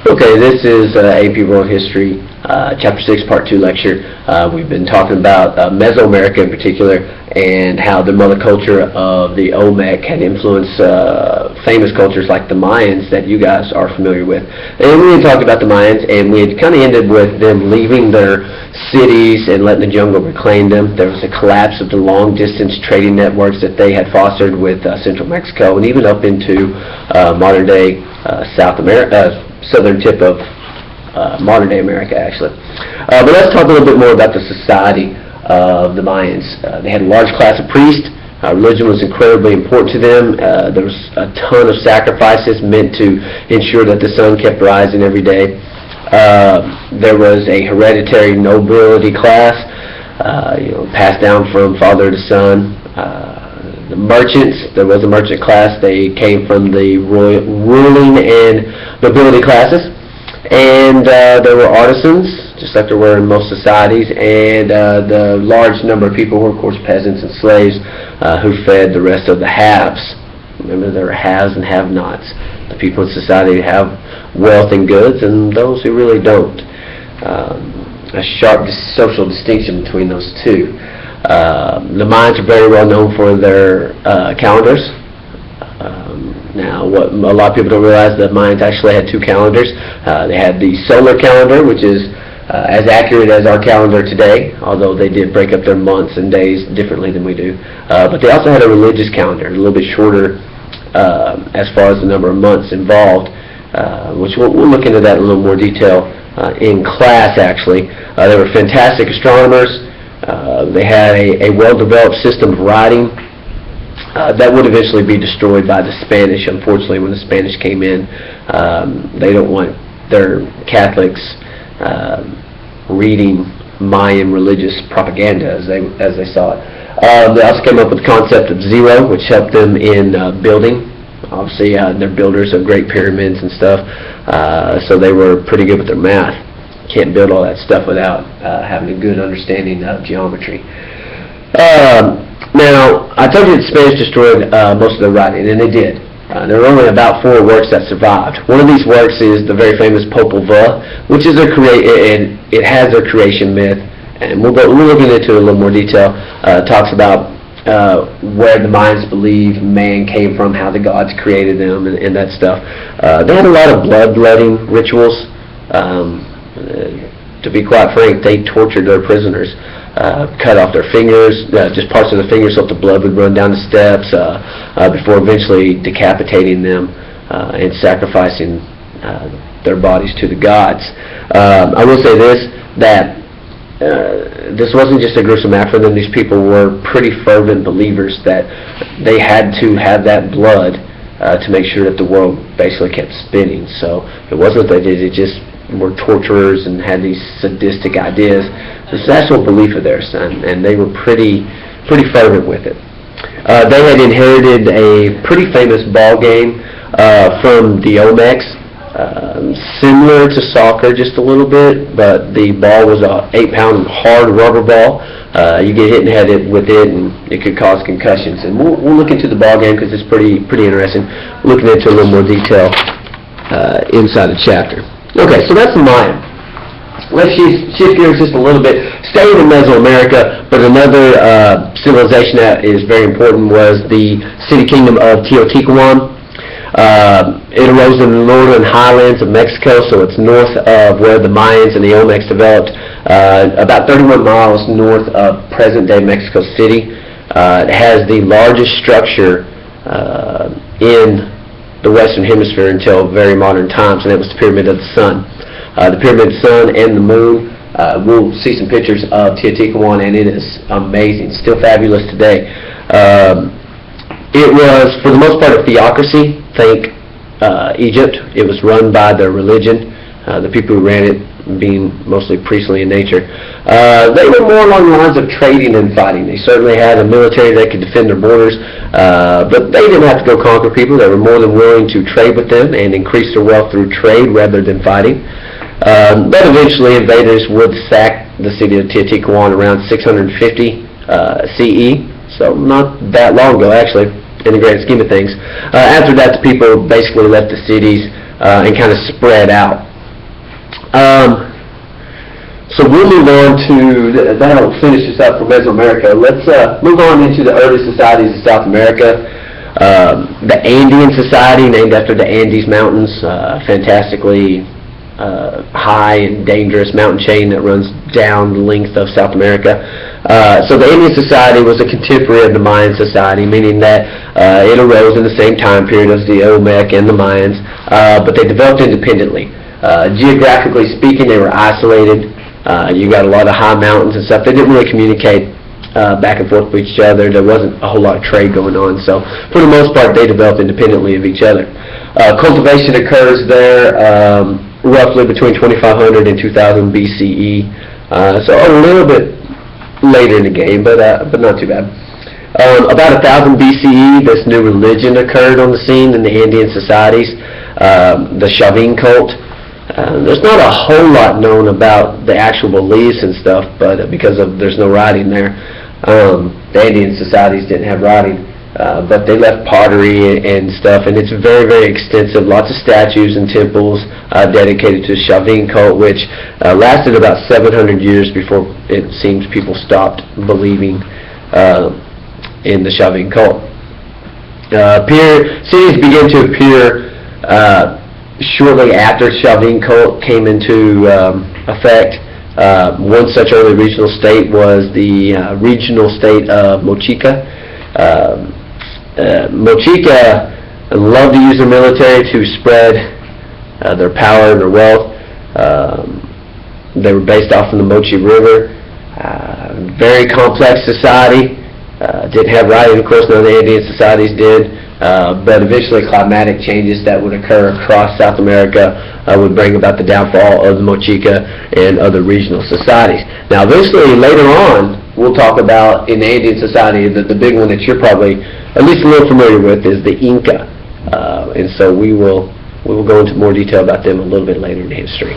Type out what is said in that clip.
Okay, this is AP World History, Chapter 6, Part 2 lecture. We've been talking about Mesoamerica in particular and how the mother culture of the Olmec had influenced famous cultures like the Mayans that you guys are familiar with. And we had talked about the Mayans, and we had kind of ended with them leaving their cities and letting the jungle reclaim them. There was a collapse of the long-distance trading networks that they had fostered with central Mexico and even up into modern-day South America. Southern tip of modern-day America, actually. But let's talk a little bit more about the society of the Mayans. They had a large class of priests. Religion was incredibly important to them. There was a ton of sacrifices meant to ensure that the sun kept rising every day. There was a hereditary nobility class, passed down from father to son. The merchants, there was a merchant class. They came from the ruling and nobility classes. And there were artisans, just like there were in most societies, and the large number of people were, of course, peasants and slaves who fed the rest of the haves. Remember, there are haves and have-nots. The people in society have wealth and goods, and those who really don't. A sharp social distinction between those two. The Mayans are very well known for their calendars. Now, what a lot of people don't realize, the Mayans actually had two calendars. They had the solar calendar, which is as accurate as our calendar today, although they did break up their months and days differently than we do. But they also had a religious calendar, a little bit shorter as far as the number of months involved, which we'll look into that in a little more detail in class, actually. They were fantastic astronomers. They had a well-developed system of writing that would eventually be destroyed by the Spanish. Unfortunately, when the Spanish came in, they don't want their Catholics reading Mayan religious propaganda as they saw it. They also came up with the concept of zero, which helped them in building. Obviously, they're builders of great pyramids and stuff, so they were pretty good with their math. Can't build all that stuff without having a good understanding of geometry. Now, I told you that the Spanish destroyed most of their writing, and they did. There were only about 4 works that survived. One of these works is the very famous Popol Vuh, which is it has their creation myth, and we'll look into it in a little more detail. It talks about where the Mayans believe man came from, how the gods created them, and that stuff. They had a lot of bloodletting rituals. To be quite frank, they tortured their prisoners, cut off their fingers, just parts of the fingers so the blood would run down the steps, before eventually decapitating them and sacrificing their bodies to the gods. I will say this, that this wasn't just a gruesome act for them. These people were pretty fervent believers that they had to have that blood to make sure that the world basically kept spinning. So it wasn't that they just were torturers and had these sadistic ideas. This is actual belief of theirs, and they were pretty fervent with it. They had inherited a pretty famous ball game from the Olmecs, similar to soccer just a little bit, but the ball was a 8-pound hard rubber ball. You get hit in the head with it, and it could cause concussions. And we'll look into the ball game because it's pretty interesting. Looking into a little more detail inside the chapter. Okay, so that's the Mayan. Let's shift gears just a little bit. Staying in Mesoamerica, but another civilization that is very important was the city kingdom of Teotihuacan. It arose in the northern highlands of Mexico, so it's north of where the Mayans and the Olmecs developed, about 31 miles north of present-day Mexico City. It has the largest structure in the Western Hemisphere until very modern times, and that was the Pyramid of the Sun. The Pyramid of the Sun and the Moon, we'll see some pictures of Teotihuacan, and it is amazing, still fabulous today. It was, for the most part, a theocracy. Think Egypt. It was run by their religion, the people who ran it being mostly priestly in nature. They were more along the lines of trading and fighting. They certainly had a military that could defend their borders, but they didn't have to go conquer people. They were more than willing to trade with them and increase their wealth through trade rather than fighting. But eventually invaders would sack the city of Teotihuacan around 650 CE, so not that long ago actually in the grand scheme of things. After that, the people basically left the cities and kind of spread out. So we'll move on to, that'll finish us up for Mesoamerica. Let's move on into the early societies of South America. The Andean Society, named after the Andes Mountains, fantastically high and dangerous mountain chain that runs down the length of South America. So the Andean Society was a contemporary of the Mayan Society, meaning that it arose in the same time period as the Olmec and the Mayans, but they developed independently. Geographically speaking, they were isolated. You got a lot of high mountains and stuff. They didn't really communicate back and forth with each other. There wasn't a whole lot of trade going on. So for the most part, they developed independently of each other. Cultivation occurs there roughly between 2500 and 2000 BCE. So a little bit later in the game, but not too bad. About 1000 BCE, this new religion occurred on the scene in the Andean societies, the Chavin cult. There's not a whole lot known about the actual beliefs and stuff, but because there's no writing there. The Andean societies didn't have writing, but they left pottery and stuff, and it's very, very extensive. Lots of statues and temples dedicated to the Chavin cult, which lasted about 700 years before it seems people stopped believing in the Chavin cult. Cities began to appear shortly after Chavin cult came into effect. One such early regional state was the regional state of Mochica. Mochica loved to use their military to spread their power and their wealth. They were based off of the Mochi River. Very complex society. Didn't have writing, of course, none of the Andean societies did. But eventually climatic changes that would occur across South America would bring about the downfall of the Mochica and other regional societies. Now eventually, later on, we'll talk about in the Andean society, the big one that you're probably at least a little familiar with is the Inca. And so we will go into more detail about them a little bit later in history.